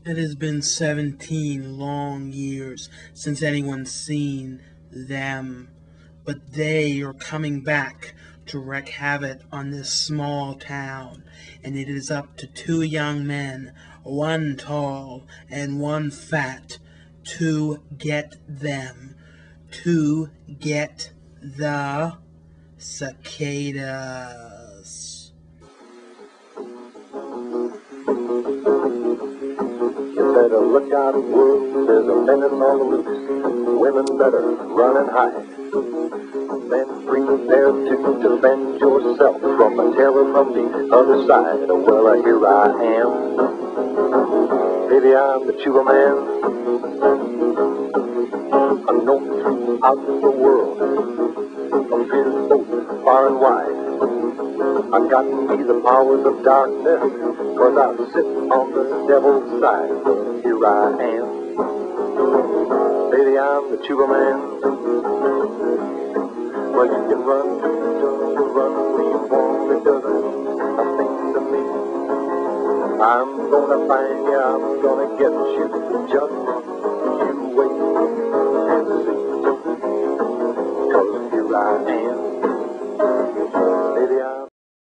It has been 17 long years since anyone's seen them, but they are coming back to wreak havoc on this small town, and it is up to two young men, one tall and one fat, to get them, to get the cicadas. Better look out, world, there's a menace on the loose. Women better run and hide. Men prepare to defend yourself from a terror from the other side. Well, here I am. Baby, I'm the Chuba Man. I'm known throughout the world. I'm feared both far and wide. I've got me the powers of darkness, 'cause I sit on the devil's side. Here I am. Baby, I'm the Chuba Man. Well, you can run where you want, it doesn't nothing to me. I'm gonna find you, I'm gonna get you. Just you wait and see. 'Cause here I am.